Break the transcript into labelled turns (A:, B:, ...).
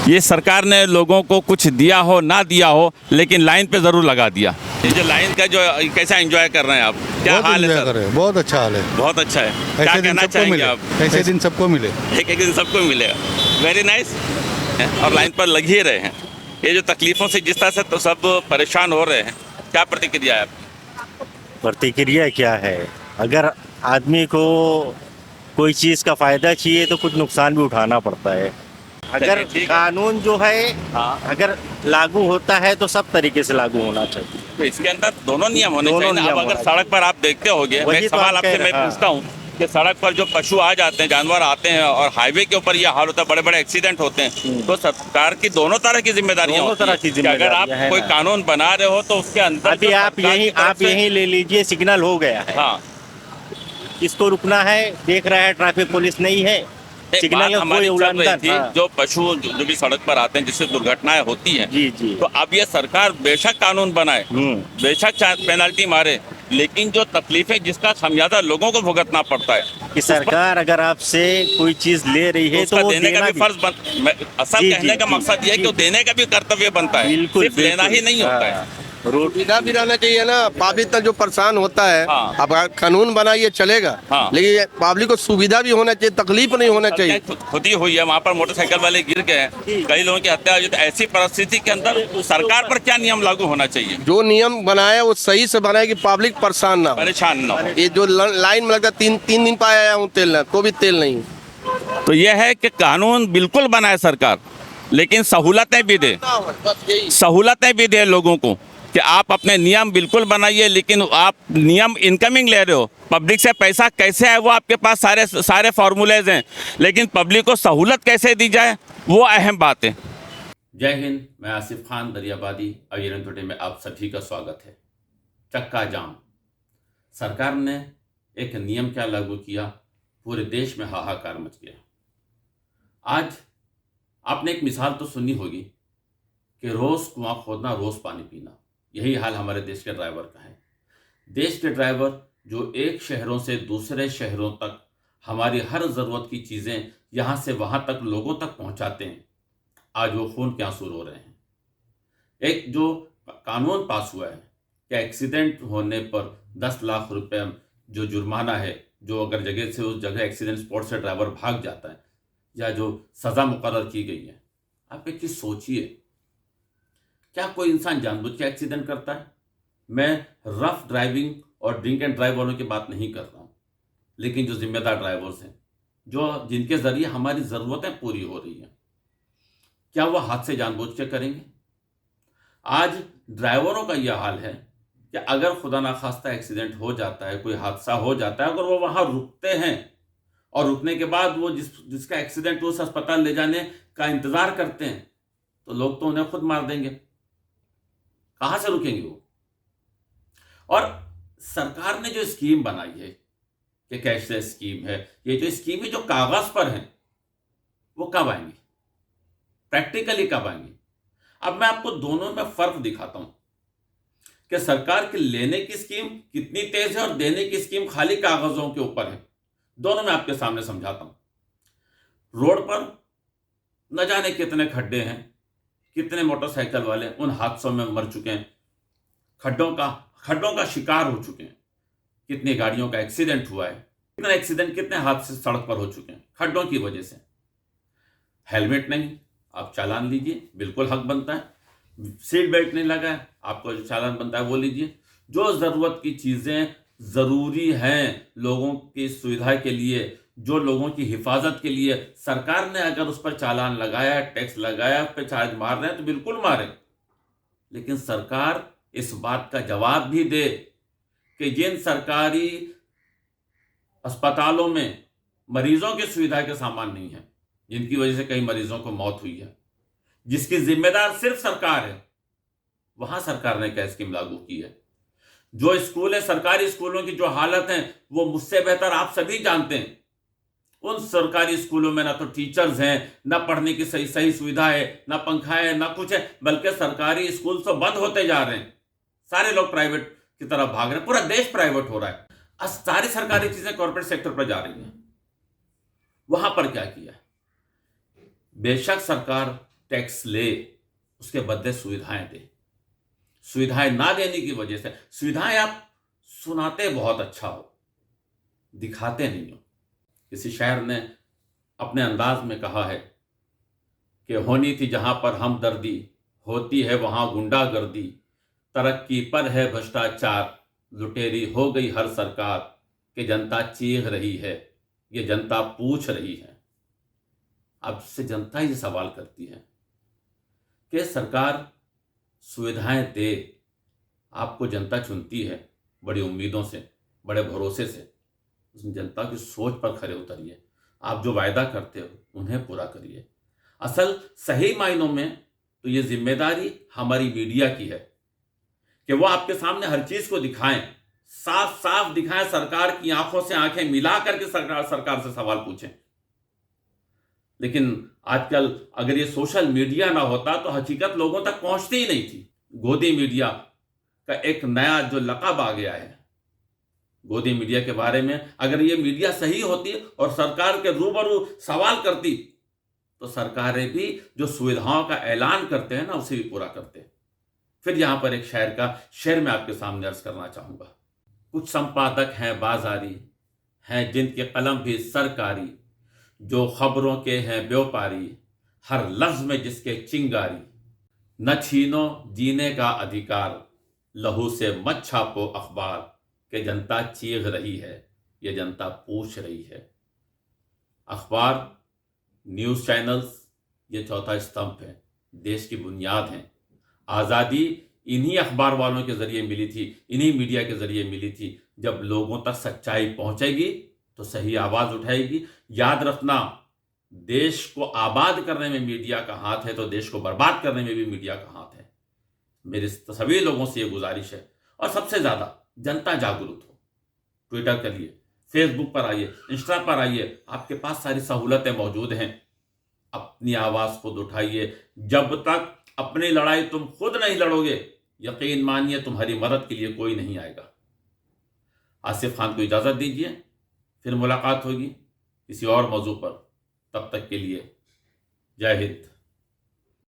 A: ये सरकार ने लोगों को कुछ दिया हो ना दिया हो, लेकिन लाइन पे ज़रूर लगा दिया। ये जो लाइन का जो कैसा एंजॉय कर रहे हैं आप, क्या हाल है सर?
B: बहुत अच्छा हाल है।
A: बहुत अच्छा है। क्या
B: ऐसे दिन
A: कहना
B: सबको
A: चाहेंगे
B: मिले,
A: आप?
B: ऐसे दिन सबको मिले।
A: एक एक दिन सबको मिलेगा। Very nice. और लाइन पर लग ही रहे हैं। ये जो तकलीफ़ों से जिस तरह से तो सब परेशान हो रहे हैं, क्या प्रतिक्रिया है आपकी?
C: प्रतिक्रिया क्या है, अगर आदमी को कोई चीज़ का फायदा चाहिए तो कुछ नुकसान भी उठाना पड़ता है। अगर
A: चलिए, ठीक है।
C: कानून जो है
A: हाँ,
C: अगर लागू होता है तो सब तरीके से लागू होना चाहिए।
A: तो इसके अंदर दोनों नियम होने
C: दोनों
A: चाहिए ना। अब
C: नियम
A: अगर
C: होना
A: सड़क पर आप देखते होगे, मैं
C: वही
A: एक
C: तो
A: सवाल
C: हम कह
A: आपसे
C: रहे
A: मैं
C: हैं।
A: पूछता हूँ कि सड़क पर जो पशु आ जाते हैं, जानवर आते हैं और हाईवे के ऊपर ये हाल होता है, बड़े बड़े एक्सीडेंट होते हैं, तो सरकार की दोनों तरह की जिम्मेदारियां
C: दोनों
A: होती
C: तरह
A: हैं
C: की
A: कि अगर आप
C: जिम्मेदारियां हैं
A: कोई
C: ना।
A: कानून बना रहे हो तो उसके अंदर
C: अभी
A: जो
C: आप
A: सरकार की तरफ
C: आप
A: से-
C: यही ले लीजिए, सिग्नल हो गया है,
A: हाँ,
C: इसको रुकना है, देख रहा है ट्रैफिक पुलिस नहीं है,
A: एक
C: सिग्नल
A: बात
C: का
A: हमारी
C: कोई
A: चल रही
C: उल्लंघन।
A: थी,
C: हाँ।
A: जो पशु जो भी सड़क पर आते हैं जिससे दुर्घटनाएं होती हैं,
C: जी जी।
A: तो अब ये सरकार बेशक कानून बनाए, बेशक पेनल्टी मारे, लेकिन जो तकलीफें जिसका खमियाजा लोगों को भुगतना पड़ता है,
C: कि सरकार अगर आपसे कोई चीज ले रही
A: तो
C: है
A: उसका
C: तो वो
A: देने का
C: देना
A: भी फर्ज असल
C: जी,
A: कहने
C: जी,
A: का
C: जी,
A: मकसद ये है कि
C: जी।
A: वो देने का भी कर्तव्य बनता है,
C: बिल्कुल
A: सिर्फ लेना ही
C: बिल्कुल।
A: नहीं होता है।
C: हाँ। रोड
D: सुविधा भी रहना चाहिए ना, पब्लिक तक जो परेशान होता है।
A: हाँ।
D: अब अगर कानून बनाइए चलेगा,
A: हाँ।
D: लेकिन पब्लिक को सुविधा भी होना चाहिए, तकलीफ नहीं होना चाहिए।
A: खुद ही हुई है, वहाँ पर मोटरसाइकिल वाले गिर गए, कई लोगों की हत्या हुई। तो ऐसी परिस्थिति के अंदर सरकार पर क्या नियम लागू होना चाहिए?
D: जो नियम बनाए वो सही से बनाए कि पब्लिक परेशान ना हो।
A: परेशान ना हो।
D: ये जो लाइन में लगता है, तीन दिन पाया आया हूँ तेल ना, तो भी तेल नहीं।
A: तो यह है कि कानून बिल्कुल बनाए सरकार, लेकिन सहूलतें भी दे,
D: बस यही।
A: सहूलतें भी दे लोगों को कि आप अपने नियम बिल्कुल बनाइए, लेकिन आप नियम इनकमिंग ले रहे हो, पब्लिक से पैसा कैसे है वो आपके पास सारे सारे फार्मूलेज हैं, लेकिन पब्लिक को सहूलत कैसे दी जाए वो अहम बात है। जय हिंद, मैं आसिफ खान दरियाबादी, अविरन टुडे में आप सभी का स्वागत है। चक्का जाम, सरकार ने एक नियम क्या लागू किया, पूरे देश में हाहाकार मच गया। आज आपने एक मिसाल तो सुनी होगी कि रोज़ कुआं खोदना रोज़ पानी पीना, यही हाल हमारे देश के ड्राइवर का है। देश के ड्राइवर जो एक शहरों से दूसरे शहरों तक हमारी हर ज़रूरत की चीज़ें यहाँ से वहाँ तक लोगों तक पहुँचाते हैं, आज वो खून के आंसू रो रहे हैं। एक जो कानून पास हुआ है कि एक्सीडेंट होने पर 10 लाख रुपए जो जुर्माना है, जो अगर जगह से उस जगह एक्सीडेंट स्पॉट से ड्राइवर भाग जाता है, या जो सज़ा मुकर्रर की गई है, आप एक चीज़ सोचिए, क्या कोई इंसान जानबूझ के एक्सीडेंट करता है? मैं रफ ड्राइविंग और ड्रिंक एंड ड्राइव वालों की बात नहीं कर रहा हूँ, लेकिन जो जिम्मेदार ड्राइवर्स हैं, जो जिनके ज़रिए हमारी ज़रूरतें पूरी हो रही हैं, क्या वो हादसे जानबूझ के करेंगे? आज ड्राइवरों का यह हाल है कि अगर खुदा ना खास्ता एक्सीडेंट हो जाता है, कोई हादसा हो जाता है, अगर वो वहाँ रुकते हैं और रुकने के बाद वो जिसका एक्सीडेंट उस अस्पताल ले जाने का इंतज़ार करते हैं, तो लोग तो उन्हें खुद मार देंगे। कहाँ से रुकेंगे वो? और सरकार ने जो स्कीम बनाई है कि कैशलेस स्कीम है, ये जो स्कीम है जो कागज़ पर है, वो कब आएंगी, प्रैक्टिकली कब आएंगी? अब मैं आपको दोनों में फ़र्क दिखाता हूँ कि सरकार की लेने की स्कीम कितनी तेज़ है और देने की स्कीम खाली कागज़ों के ऊपर है। दोनों मैं आपके सामने समझाता हूँ। रोड पर न जाने कितने खड्डे हैं, कितने मोटरसाइकिल वाले उन हादसों में मर चुके हैं, खड्डों का शिकार हो चुके हैं, कितनी गाड़ियों का एक्सीडेंट हुआ है, कितने हादसे सड़क पर हो चुके हैं खड्डों की वजह से। हेलमेट नहीं, आप चालान लीजिए, बिल्कुल हक बनता है। सीट बेल्ट नहीं लगा है, आपको जो चालान बनता है वो लीजिए। जो ज़रूरत की चीज़ें ज़रूरी हैं लोगों की सुविधा के लिए, जो लोगों की हिफाजत के लिए, सरकार ने अगर उस पर चालान लगाया, टैक्स लगाया, उस पर चार्ज मार रहे हैं तो बिल्कुल मारें, लेकिन सरकार इस बात का जवाब भी दे कि जिन सरकारी अस्पतालों में मरीजों की सुविधा के सामान नहीं है, जिनकी वजह से कई मरीजों को मौत हुई है, जिसकी जिम्मेदार सिर्फ सरकार है, वहां सरकार ने क्या स्कीम लागू की है? जो स्कूल है, सरकारी स्कूलों की जो हालत है वो मुझसे बेहतर आप सभी जानते हैं। उन सरकारी स्कूलों में ना तो टीचर्स हैं, ना पढ़ने की सही सुविधा है, ना पंखा है, ना कुछ है, बल्कि सरकारी स्कूल तो बंद होते जा रहे हैं। सारे लोग प्राइवेट की तरफ भाग रहे हैं, पूरा देश प्राइवेट हो रहा है। अब सारी सरकारी चीजें कॉर्पोरेट सेक्टर पर जा रही हैं। वहां पर क्या किया? बेशक सरकार
B: टैक्स ले, उसके बदले सुविधाएं दे। सुविधाएं ना देने की वजह से, सुविधाएं आप सुनाते बहुत अच्छा हो, दिखाते नहीं हो। किसी शायर ने अपने अंदाज में कहा है कि होनी थी जहां पर हमदर्दी, होती है वहां गुंडागर्दी, तरक्की पर है भ्रष्टाचार, लुटेरी हो गई हर सरकार, कि जनता चीख रही है, ये जनता पूछ रही है। अब से जनता ये सवाल करती है कि सरकार सुविधाएं दे, आपको जनता चुनती है बड़ी उम्मीदों से, बड़े भरोसे से। उसमें जनता की सोच पर खरे उतरिए, आप जो वायदा करते हो उन्हें पूरा करिए। असल सही मायनों में तो ये जिम्मेदारी हमारी मीडिया की है कि वो आपके सामने हर चीज को दिखाएं, साफ साफ दिखाएं, सरकार की आंखों से आंखें मिला करके सरकार से सवाल पूछें। लेकिन आजकल अगर ये सोशल मीडिया ना होता तो हकीकत लोगों तक पहुंचती ही नहीं थी। गोदी मीडिया का एक नया जो लक़ब आ गया है, गोदी मीडिया के बारे में अगर ये मीडिया सही होती और सरकार के रूबरू सवाल करती तो सरकारें भी जो सुविधाओं का ऐलान करते हैं ना, उसे भी पूरा करते। फिर यहां पर एक शायर का शेर मैं आपके सामने अर्ज करना चाहूंगा। कुछ संपादक हैं बाजारी, हैं जिनके कलम भी सरकारी, जो खबरों के हैं व्यापारी, हर लफ्ज में जिसके चिंगारी, न छीनो जीने का अधिकार, लहू से मत छापो अखबार, कि जनता चीख रही है, ये जनता पूछ रही है। अखबार, न्यूज़ चैनल्स ये चौथा स्तंभ है, देश की बुनियाद हैं। आज़ादी इन्हीं अखबार वालों के ज़रिए मिली थी, इन्हीं मीडिया के ज़रिए मिली थी। जब लोगों तक सच्चाई पहुंचेगी तो सही आवाज़ उठाएगी। याद रखना, देश को आबाद करने में मीडिया का हाथ है तो देश को बर्बाद करने में भी मीडिया का हाथ है। मेरे सभी लोगों से ये गुजारिश है, और सबसे ज़्यादा जनता जागरूक हो। ट्विटर करिए, फेसबुक पर आइए, इंस्टा पर आइए, आपके पास सारी सहूलतें मौजूद हैं। अपनी आवाज़ खुद उठाइए। जब तक अपनी लड़ाई तुम खुद नहीं लड़ोगे, यकीन मानिए तुम्हारी मदद के लिए कोई नहीं आएगा। आसिफ खान को इजाज़त दीजिए, फिर मुलाकात होगी किसी और मौजू पर। तब तक के लिए जय हिंद।